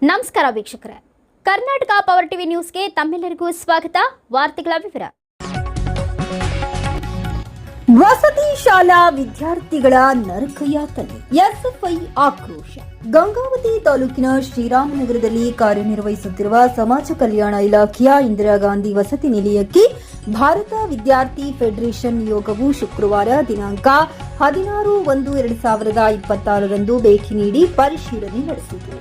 ನಮಸ್ಕಾರ ವೀಕ್ಷಕರೇ, Karnataka power TV ನ್ಯೂಸ್ಗೆ ತಮ್ಮೆಲ್ಲರಿಗೂ ಸ್ವಾಗತ. ವಾರ್ತೆಗಳ ವಿವರ. ವಸತಿ ಶಾಲಾ ವಿದ್ಯಾರ್ಥಿಗಳ ನರಕಯಾತನೆ, ಎಸ್ಎಫ್ಐ ಆಕ್ರೋಶ. ಗಂಗಾವತಿ ತಾಲೂಕಿನ ಶ್ರೀರಾಮನಗರದಲ್ಲಿ ಕಾರ್ಯನಿರ್ವಹಿಸುತ್ತಿರುವ ಸಮಾಜ ಕಲ್ಯಾಣ ಇಲಾಖೆಯ ಇಂದಿರಾ ಗಾಂಧಿ ವಸತಿ ನಿಲಯಕ್ಕೆ ಭಾರತ ವಿದ್ಯಾರ್ಥಿ ಫೆಡರೇಷನ್ ನಿಯೋಗವು ಶುಕ್ರವಾರ ದಿನಾಂಕ 16/1/2026 ಭೇಟಿ ನೀಡಿ ಪರಿಶೀಲನೆ ನಡೆಸಿತು.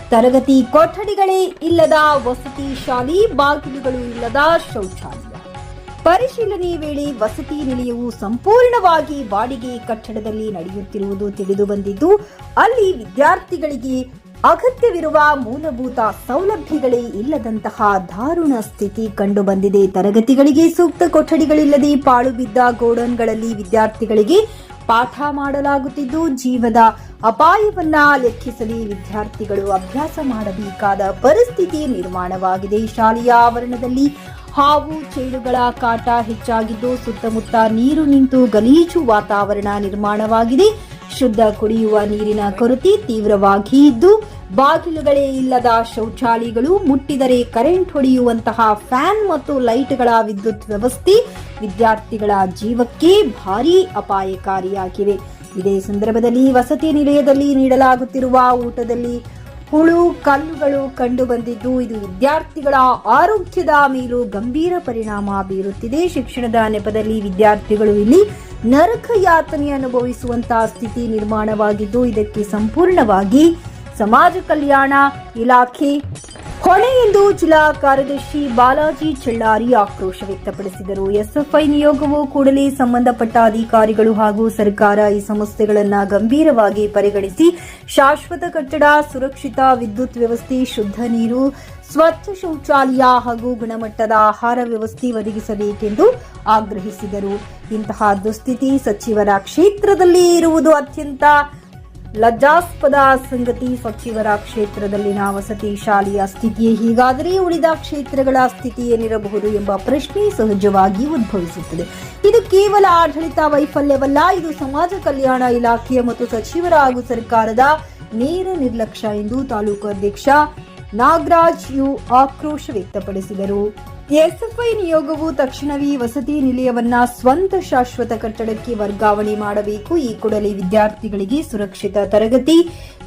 ತರಗತಿ ಕೊಠಡಿಗಳೇ ಇಲ್ಲದ ವಸತಿ ಶಾಲೆ, ಬಾಗಿಲುಗಳು ಇಲ್ಲದ ಶೌಚಾಲಯ. ಪರಿಶೀಲನೆ ವೇಳೆ ವಸತಿ ನಿಲಯವು ಸಂಪೂರ್ಣವಾಗಿ ಬಾಡಿಗೆ ಕಟ್ಟಡದಲ್ಲಿ ನಡೆಯುತ್ತಿರುವುದು ತಿಳಿದು ಬಂದಿದ್ದು, ಅಲ್ಲಿ ವಿದ್ಯಾರ್ಥಿಗಳಿಗೆ ಅಗತ್ಯವಿರುವ ಮೂಲಭೂತ ಸೌಲಭ್ಯಗಳೇ ಇಲ್ಲದಂತಹ ದಾರುಣ ಸ್ಥಿತಿ ಕಂಡುಬಂದಿದೆ. ತರಗತಿಗಳಿಗೆ ಸೂಕ್ತ ಕೊಠಡಿಗಳಿಲ್ಲದೆ ಪಾಳು ಬಿದ್ದ ಗೋಡನ್ಗಳಲ್ಲಿ ವಿದ್ಯಾರ್ಥಿಗಳಿಗೆ ಪಾಠ ಮಾಡಲಾಗುತ್ತಿದ್ದು, ಜೀವದ ಅಪಾಯವನ್ನ ಲೆಕ್ಕಿಸಲಿ ವಿದ್ಯಾರ್ಥಿಗಳು ಅಭ್ಯಾಸ ಮಾಡಬೇಕಾದ ಪರಿಸ್ಥಿತಿ ನಿರ್ಮಾಣವಾಗಿದೆ. ಶಾಲೆಯ ಆವರಣದಲ್ಲಿ ಹಾವು ಚೇಳುಗಳ ಕಾಟ ಹೆಚ್ಚಾಗಿದ್ದು, ಸುತ್ತಮುತ್ತ ನೀರು ನಿಂತು ಗಲೀಜು ವಾತಾವರಣ ನಿರ್ಮಾಣವಾಗಿದೆ. ಶುದ್ಧ ಕುಡಿಯುವ ನೀರಿನ ಕೊರತೆ ತೀವ್ರವಾಗಿ ಇದ್ದು, ಬಾಗಿಲುಗಳೇ ಇಲ್ಲದ ಶೌಚಾಲಯಗಳು, ಮುಟ್ಟಿದರೆ ಕರೆಂಟ್ ಹೊಡೆಯುವಂತಹ ಫ್ಯಾನ್ ಮತ್ತು ಲೈಟ್ಗಳ ವಿದ್ಯುತ್ ವ್ಯವಸ್ಥೆ ವಿದ್ಯಾರ್ಥಿಗಳ ಜೀವಕ್ಕೆ ಭಾರೀ ಅಪಾಯಕಾರಿಯಾಗಿವೆ. ಇದೇ ಸಂದರ್ಭದಲ್ಲಿ ವಸತಿ ನಿಲಯದಲ್ಲಿ ನೀಡಲಾಗುತ್ತಿರುವ ಊಟದಲ್ಲಿ ಹುಳು ಕಲ್ಲುಗಳು ಕಂಡುಬಂದಿದ್ದು, ಇದು ವಿದ್ಯಾರ್ಥಿಗಳ ಆರೋಗ್ಯದ ಮೇಲೂ ಗಂಭೀರ ಪರಿಣಾಮ ಬೀರುತ್ತಿದೆ. ಶಿಕ್ಷಣದ ನೆಪದಲ್ಲಿ ವಿದ್ಯಾರ್ಥಿಗಳು ಇಲ್ಲಿ ನರಕ ಯಾತನೆ ಅನುಭವಿಸುವಂತಹ ಸ್ಥಿತಿ ನಿರ್ಮಾಣವಾಗಿದ್ದು, ಇದಕ್ಕೆ ಸಂಪೂರ್ಣವಾಗಿ ಸಮಾಜ ಕಲ್ಯಾಣ ಇಲಾಖೆ ಹೊಣೆ ಎಂದು ಜಿಲ್ಲಾ ಕಾರ್ಯದರ್ಶಿ ಬಾಲಾಜಿ ಚೆಳ್ಳಾರಿ ಆಕ್ರೋಶ ವ್ಯಕ್ತಪಡಿಸಿದರು. ಎಸ್ಎಫ್ಐ ನಿಯೋಗವು ಕೂಡಲೇ ಸಂಬಂಧಪಟ್ಟ ಅಧಿಕಾರಿಗಳು ಹಾಗೂ ಸರ್ಕಾರ ಈ ಸಮಸ್ಯೆಗಳನ್ನು ಗಂಭೀರವಾಗಿ ಪರಿಗಣಿಸಿ ಶಾಶ್ವತ ಕಟ್ಟಡ, ಸುರಕ್ಷಿತ ವಿದ್ಯುತ್ ವ್ಯವಸ್ಥೆ, ಶುದ್ಧ ನೀರು, ಸ್ವಚ್ಛ ಶೌಚಾಲಯ ಹಾಗೂ ಗುಣಮಟ್ಟದ ಆಹಾರ ವ್ಯವಸ್ಥೆ ಒದಗಿಸಬೇಕೆಂದು ಆಗ್ರಹಿಸಿದರು. ಇಂತಹ ದುಸ್ಥಿತಿ ಸಚಿವರ ಕ್ಷೇತ್ರದಲ್ಲಿ ಇರುವುದು ಅತ್ಯಂತ ಲಜ್ಜಾಸ್ಪದ ಸಂಗತಿ. ಸಚಿವರ ಕ್ಷೇತ್ರದಲ್ಲಿನ ವಸತಿ ಶಾಲೆಯ ಸ್ಥಿತಿಯೇ ಹೀಗಾದರೆ ಉಳಿದ ಕ್ಷೇತ್ರಗಳ ಸ್ಥಿತಿ ಏನಿರಬಹುದು ಎಂಬ ಪ್ರಶ್ನೆ ಸಹಜವಾಗಿ ಉದ್ಭವಿಸುತ್ತದೆ. ಇದು ಕೇವಲ ಆಡಳಿತ ವೈಫಲ್ಯವಲ್ಲ, ಇದು ಸಮಾಜ ಕಲ್ಯಾಣ ಇಲಾಖೆಯ ಮತ್ತು ಸಚಿವರ ಹಾಗೂ ಸರ್ಕಾರದ ನೇರ ನಿರ್ಲಕ್ಷ್ಯ ಎಂದು ತಾಲೂಕು ಅಧ್ಯಕ್ಷ ನಾಗರಾಜ್ ಯು ಆಕ್ರೋಶ ವ್ಯಕ್ತಪಡಿಸಿದರು. ಎಸ್ಎಫ್ಐ ನಿಯೋಗವು ತಕ್ಷಣವೇ ವಸತಿ ನಿಲಯವನ್ನ ಸ್ವಂತ ಶಾಶ್ವತ ಕಟ್ಟಡಕ್ಕೆ ವರ್ಗಾವಣೆ ಮಾಡಬೇಕು. ಈ ಕೂಡಲೇ ವಿದ್ಯಾರ್ಥಿಗಳಿಗೆ ಸುರಕ್ಷಿತ ತರಗತಿ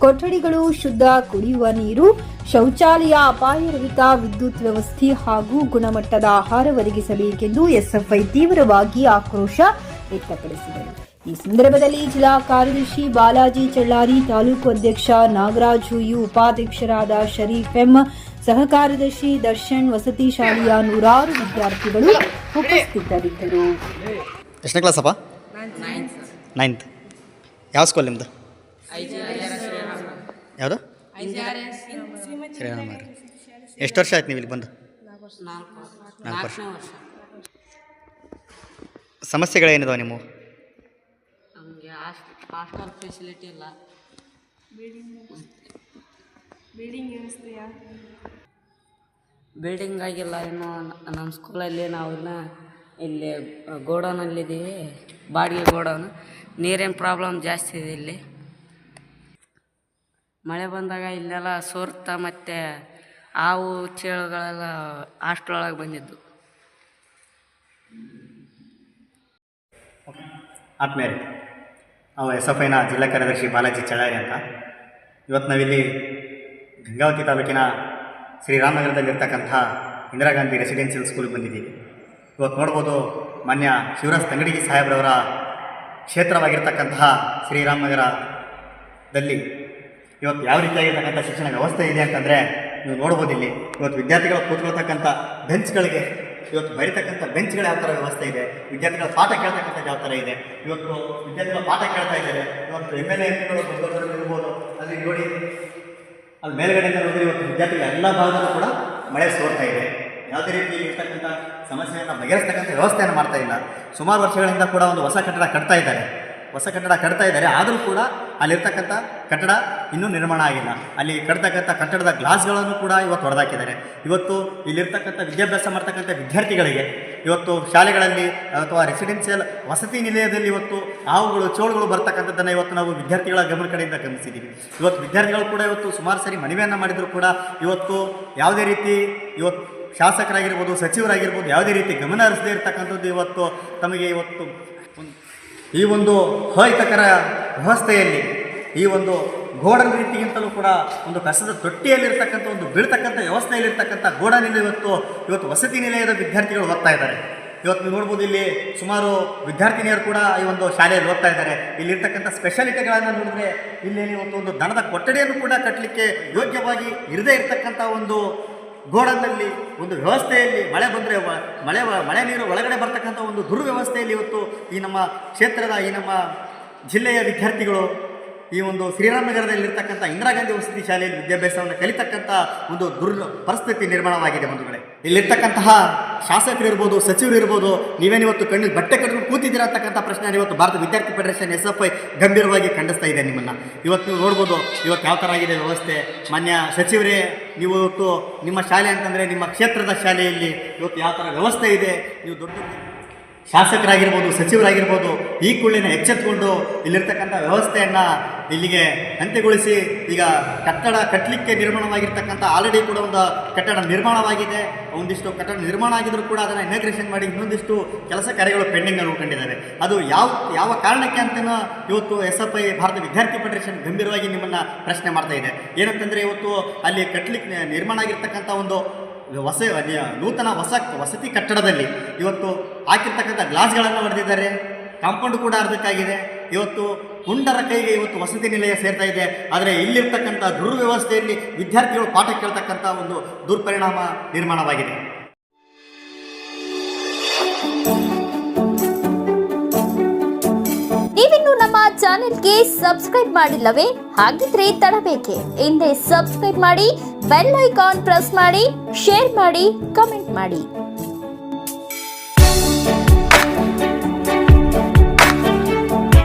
ಕೊಠಡಿಗಳು, ಶುದ್ಧ ಕುಡಿಯುವ ನೀರು, ಶೌಚಾಲಯ, ಅಪಾಯರಹಿತ ವಿದ್ಯುತ್ ವ್ಯವಸ್ಥೆ ಹಾಗೂ ಗುಣಮಟ್ಟದ ಆಹಾರ ಒದಗಿಸಬೇಕೆಂದು ಎಸ್ಎಫ್ಐ ತೀವ್ರವಾಗಿ ಆಕ್ರೋಶ ವ್ಯಕ್ತಪಡಿಸಿದರು. ಈ ಸಂದರ್ಭದಲ್ಲಿ ಜಿಲ್ಲಾ ಕಾರ್ಯದರ್ಶಿ ಬಾಲಾಜಿ ಚೆಳ್ಳಾರಿ, ತಾಲೂಕು ಅಧ್ಯಕ್ಷ ನಾಗರಾಜ್ ಯು, ಉಪಾಧ್ಯಕ್ಷರಾದ ಶರೀಫ್ ಎಂ, ಸಹ ಕಾರ್ಯದರ್ಶಿ ದರ್ಶನ್, ವಸತಿ ಶಾಲೆಯ ನೂರಾರು ವಿದ್ಯಾರ್ಥಿಗಳು ಉಪಸ್ಥಿತರಿದ್ದರು. ಎಷ್ಟನೇ ಕ್ಲಾಸಪ್ಪ? 9th. ಯಾವ ಸ್ಕೂಲ್ ನಿಮ್ಮದು? ಯಾವುದು? ಶ್ರೀರಾಮ. ಎಷ್ಟು ವರ್ಷ ಆಯ್ತು ನೀವು ಇಲ್ಲಿ ಬಂದು? 4 ವರ್ಷ. ಸಮಸ್ಯೆಗಳೇನಿದಾವೆ ನಿಮ್ಮವು? ನಮಗೆ ಹಾಸ್ಟೆಲ್ ಫೆಸಿಲಿಟಿ ಇಲ್ಲ, ಬಿಲ್ಡಿಂಗ್ ಆಗಿಲ್ಲ. ಇನ್ನು ನಮ್ಮ ಸ್ಕೂಲಲ್ಲಿ ನಾವು ಇಲ್ಲಿ ಗೋಡೌನಲ್ಲಿದ್ದೀವಿ, ಬಾಡಿಗೆ ಗೋಡೌನ್. ನೀರಿನ ಪ್ರಾಬ್ಲಮ್ ಜಾಸ್ತಿ ಇದೆ ಇಲ್ಲಿ. ಮಳೆ ಬಂದಾಗ ಇಲ್ಲೆಲ್ಲ ಸೋರ್ತ ಮತ್ತು ಹಾವು ಚೇಳುಗಳೆಲ್ಲ ಹಾಸ್ಟೆಲ್ ಬಂದಿದ್ದು. ಆದ್ಮೇಲೆ ನಾವು ಎಸ್ಎಫ್ಐನ ಜಿಲ್ಲಾ ಕಾರ್ಯದರ್ಶಿ ಬಾಲಾಜಿ ಚೆಳ್ಳಾರಿ ಅಂತ. ಇವತ್ತು ನಾವಿಲ್ಲಿ ಗಂಗಾವತಿ ತಾಲೂಕಿನ ಶ್ರೀರಾಮನಗರದಲ್ಲಿರ್ತಕ್ಕಂಥ ಇಂದಿರಾ ಗಾಂಧಿ ರೆಸಿಡೆನ್ಷಿಯಲ್ ಸ್ಕೂಲ್ಗೆ ಬಂದಿದ್ದೀವಿ. ಇವತ್ತು ನೋಡ್ಬೋದು, ಮಾನ್ಯ ಶಿವರಾಜ್ ತಂಗಡಗಿ ಸಾಹೇಬ್ರವರ ಕ್ಷೇತ್ರವಾಗಿರ್ತಕ್ಕಂತಹ ಶ್ರೀರಾಮನಗರದಲ್ಲಿ ಇವತ್ತು ಯಾವ ರೀತಿಯಾಗಿರ್ತಕ್ಕಂಥ ಶಿಕ್ಷಣ ವ್ಯವಸ್ಥೆ ಇದೆ ಅಂತಂದರೆ ನೀವು ನೋಡ್ಬೋದು. ಇಲ್ಲಿ ಇವತ್ತು ವಿದ್ಯಾರ್ಥಿಗಳು ಕೂತ್ಕೊಳ್ತಕ್ಕಂಥ ಬೆಂಚ್ಗಳಿಗೆ, ಇವತ್ತು ಬರೀತಕ್ಕಂಥ ಬೆಂಚ್ಗಳು ಯಾವ ಥರ ವ್ಯವಸ್ಥೆ ಇದೆ, ವಿದ್ಯಾರ್ಥಿಗಳ ಪಾಠ ಕೇಳ್ತಕ್ಕಂಥದ್ದು ಯಾವ ಥರ ಇದೆ. ಇವತ್ತು ವಿದ್ಯಾರ್ಥಿಗಳು ಪಾಠ ಕೇಳ್ತಾ ಇದ್ದಾರೆ. ಇವತ್ತು MLA ಇರ್ಬೋದು, ಅಲ್ಲಿ ನೋಡಿ ಅಲ್ಲಿ ಮೇಲ್ಗಡೆಯಿಂದ ನೋಡಿದ್ರೆ ಇವತ್ತು ವಿದ್ಯಾರ್ಥಿಗಳ ಎಲ್ಲ ಭಾಗದಲ್ಲೂ ಕೂಡ ಮಳೆ ಸೋರ್ತಾ ಇದೆ. ಯಾವುದೇ ರೀತಿ ಇರ್ತಕ್ಕಂಥ ಸಮಸ್ಯೆಯನ್ನು ಬಗೆಹರಿಸ್ತಕ್ಕಂಥ ವ್ಯವಸ್ಥೆಯನ್ನು ಮಾಡ್ತಾ ಇಲ್ಲ. ಸುಮಾರು ವರ್ಷಗಳಿಂದ ಕೂಡ ಒಂದು ಹೊಸ ಕಟ್ಟಡ ಕಟ್ತಾ ಇದ್ದಾರೆ. ಆದರೂ ಕೂಡ ಅಲ್ಲಿರ್ತಕ್ಕಂಥ ಕಟ್ಟಡ ಇನ್ನೂ ನಿರ್ಮಾಣ ಆಗಿಲ್ಲ. ಅಲ್ಲಿ ಕಟ್ತಕ್ಕಂಥ ಕಟ್ಟಡದ ಗ್ಲಾಸ್ಗಳನ್ನು ಕೂಡ ಇವತ್ತು ಹೊಡೆದಾಕಿದ್ದಾರೆ. ಇವತ್ತು ಇಲ್ಲಿರ್ತಕ್ಕಂಥ ವಿದ್ಯಾಭ್ಯಾಸ ಮಾಡ್ತಕ್ಕಂಥ ವಿದ್ಯಾರ್ಥಿಗಳಿಗೆ ಇವತ್ತು ಶಾಲೆಗಳಲ್ಲಿ ಅಥವಾ ರೆಸಿಡೆನ್ಷಿಯಲ್ ವಸತಿ ನಿಲಯದಲ್ಲಿ ಇವತ್ತು ಹಾವುಗಳು ಚೋಳುಗಳು ಬರ್ತಕ್ಕಂಥದ್ದನ್ನು ಇವತ್ತು ನಾವು ವಿದ್ಯಾರ್ಥಿಗಳ ಗಮನ ಕಡೆಯಿಂದ ಗಮನಿಸಿದ್ದೀವಿ. ಇವತ್ತು ವಿದ್ಯಾರ್ಥಿಗಳು ಕೂಡ ಇವತ್ತು ಸುಮಾರು ಸರಿ ಮನವಿಯನ್ನು ಮಾಡಿದರೂ ಕೂಡ ಇವತ್ತು ಯಾವುದೇ ರೀತಿ ಇವತ್ತು ಶಾಸಕರಾಗಿರ್ಬೋದು, ಸಚಿವರಾಗಿರ್ಬೋದು ಯಾವುದೇ ರೀತಿ ಗಮನ ಹರಿಸದೇ ಇರತಕ್ಕಂಥದ್ದು ಇವತ್ತು ತಮಗೆ ಇವತ್ತು ಈ ಒಂದು ಅಹಿತಕರ ವ್ಯವಸ್ಥೆಯಲ್ಲಿ ಈ ಒಂದು ಗೋಡನ್ ರೀತಿಗಿಂತಲೂ ಕೂಡ ಒಂದು ಕಸದ ತೊಟ್ಟಿಯಲ್ಲಿರ್ತಕ್ಕಂಥ ಒಂದು ಬೀಳ್ತಕ್ಕಂಥ ವ್ಯವಸ್ಥೆಯಲ್ಲಿರ್ತಕ್ಕಂಥ ಗೋಡನಿಂದ ಇವತ್ತು ವಸತಿ ನಿಲಯದ ವಿದ್ಯಾರ್ಥಿಗಳು ಓದ್ತಾ ಇದ್ದಾರೆ. ಇವತ್ತು ನೀವು ನೋಡ್ಬೋದು, ಇಲ್ಲಿ ಸುಮಾರು ವಿದ್ಯಾರ್ಥಿನಿಯರು ಕೂಡ ಈ ಒಂದು ಶಾಲೆಯಲ್ಲಿ ಓದ್ತಾ ಇದ್ದಾರೆ. ಇಲ್ಲಿರ್ತಕ್ಕಂಥ ಸ್ಪೆಷಾಲಿಟಿಗಳನ್ನು ನೋಡಿದ್ರೆ ಇಲ್ಲಿ ಒಂದು ದನದ ಕೊಠಡಿಯನ್ನು ಕೂಡ ಕಟ್ಟಲಿಕ್ಕೆ ಯೋಗ್ಯವಾಗಿ ಇರದೇ ಇರತಕ್ಕಂಥ ಒಂದು ಗೋಡನ್ನಲ್ಲಿ ಒಂದು ವ್ಯವಸ್ಥೆಯಲ್ಲಿ ಮಳೆ ಬಂದರೆ ಮಳೆ ನೀರು ಒಳಗಡೆ ಬರ್ತಕ್ಕಂಥ ಒಂದು ದುರ್ವ್ಯವಸ್ಥೆಯಲ್ಲಿ ಇವತ್ತು ಈ ನಮ್ಮ ಕ್ಷೇತ್ರದ ಈ ನಮ್ಮ ಜಿಲ್ಲೆಯ ವಿದ್ಯಾರ್ಥಿಗಳು ಈ ಒಂದು ಶ್ರೀರಾಮನಗರದಲ್ಲಿರ್ತಕ್ಕಂಥ ಇಂದಿರಾ ಗಾಂಧಿ ವಸತಿ ಶಾಲೆಯಲ್ಲಿ ವಿದ್ಯಾಭ್ಯಾಸವನ್ನು ಕಲಿತಕ್ಕಂಥ ಒಂದು ಪರಿಸ್ಥಿತಿ ನಿರ್ಮಾಣವಾಗಿದೆ. ಬಂಧುಗಳೇ, ಇಲ್ಲಿರ್ತಕ್ಕಂತಹ ಶಾಸಕರು ಇರ್ಬೋದು, ಸಚಿವರು ಇರ್ಬೋದು, ನೀವೇನಿವತ್ತು ಕಣ್ಣಿಗೆ ಬಟ್ಟೆ ಕಟ್ಟಿಕೊಂಡು ಕೂತಿದ್ದೀರಾ ಅಂತಕ್ಕಂಥ ಪ್ರಶ್ನೆ ಇವತ್ತು ಭಾರತ ವಿದ್ಯಾರ್ಥಿ ಫೆಡರೇಷನ್ SFI ಗಂಭೀರವಾಗಿ ಖಂಡಿಸ್ತಾ ಇದೆ ನಿಮ್ಮನ್ನು. ಇವತ್ತು ನೀವು ನೋಡ್ಬೋದು ಇವತ್ತು ಯಾವ ಥರ ಆಗಿದೆ ವ್ಯವಸ್ಥೆ. ಮಾನ್ಯ ಸಚಿವರೇ, ನೀವು ಇವತ್ತು ನಿಮ್ಮ ಶಾಲೆ ಅಂತಂದರೆ ನಿಮ್ಮ ಕ್ಷೇತ್ರದ ಶಾಲೆಯಲ್ಲಿ ಇವತ್ತು ಯಾವ ಥರ ವ್ಯವಸ್ಥೆ ಇದೆ, ನೀವು ದೊಡ್ಡ ಶಾಸಕರಾಗಿರ್ಬೋದು, ಸಚಿವರಾಗಿರ್ಬೋದು, ಈ ಕೂಡಲಿನ ಎಚ್ಚೆತ್ತುಕೊಂಡು ಇಲ್ಲಿರ್ತಕ್ಕಂಥ ವ್ಯವಸ್ಥೆಯನ್ನು ಇಲ್ಲಿಗೆ ಅಂತ್ಯಗೊಳಿಸಿ ಈಗ ಕಟ್ಟಡ ಕಟ್ಟಲಿಕ್ಕೆ ನಿರ್ಮಾಣವಾಗಿರ್ತಕ್ಕಂಥ ಆಲ್ರೆಡಿ ಕೂಡ ಒಂದು ಕಟ್ಟಡ ನಿರ್ಮಾಣವಾಗಿದೆ. ಒಂದಿಷ್ಟು ಕಟ್ಟಡ ನಿರ್ಮಾಣ ಆಗಿದ್ರೂ ಕೂಡ ಅದನ್ನು ಇನಾಗ್ರೇಷನ್ ಮಾಡಿ ಇನ್ನೊಂದಿಷ್ಟು ಕೆಲಸ ಕಾರ್ಯಗಳು ಪೆಂಡಿಂಗ್ ಉಳ್ಕೊಂಡಿದ್ದಾರೆ. ಅದು ಯಾವ ಕಾರಣಕ್ಕೆ ಅಂತಲೂ ಇವತ್ತು SFI ಭಾರತ ವಿದ್ಯಾರ್ಥಿ ಫೆಡರೇಷನ್ ಗಂಭೀರವಾಗಿ ನಿಮ್ಮನ್ನು ಪ್ರಶ್ನೆ ಮಾಡ್ತಾ ಇದೆ. ಏನಂತಂದರೆ ಇವತ್ತು ಅಲ್ಲಿ ಕಟ್ಟಲಿಕ್ಕೆ ನಿರ್ಮಾಣ ಆಗಿರ್ತಕ್ಕಂಥ ಒಂದು ನೂತನ ವಸತಿ ಕಟ್ಟಡದಲ್ಲಿ ಇವತ್ತು ಹಾಕಿರ್ತಕ್ಕಂಥ ಗ್ಲಾಸ್ಗಳನ್ನು ಹೊಡೆದಿದ್ದಾರೆ. ಕಾಂಪೌಂಡ್ ಕೂಡ ಅರ್ಧಕ್ಕಾಗಿದೆ. ಇವತ್ತು ಪುಂಡರ ಕೈಗೆ ಇವತ್ತು ವಸತಿ ನಿಲಯ ಸೇರ್ತಾ ಇದೆ. ಆದರೆ ಇಲ್ಲಿರ್ತಕ್ಕಂಥ ದುರ್ವ್ಯವಸ್ಥೆಯಲ್ಲಿ ವಿದ್ಯಾರ್ಥಿಗಳು ಪಾಠ ಕೇಳ್ತಕ್ಕಂಥ ಒಂದು ದುರ್ಪರಿಣಾಮ ನಿರ್ಮಾಣವಾಗಿದೆ. ನೀವಿನ್ನು ನಮ್ಮ ಚಾನೆಲ್ಗೆ ಸಬ್ಸ್ಕ್ರೈಬ್ ಮಾಡಿಲ್ಲವೇ? ಹಾಗಿದ್ರೆ ತಡಬೇಕೆ? ಹಿಂದೆ ಸಬ್ಸ್ಕ್ರೈಬ್ ಮಾಡಿ, ಬೆಲ್ ಐಕಾನ್ ಪ್ರೆಸ್ ಮಾಡಿ, ಶೇರ್ ಮಾಡಿ, ಕಮೆಂಟ್ ಮಾಡಿ.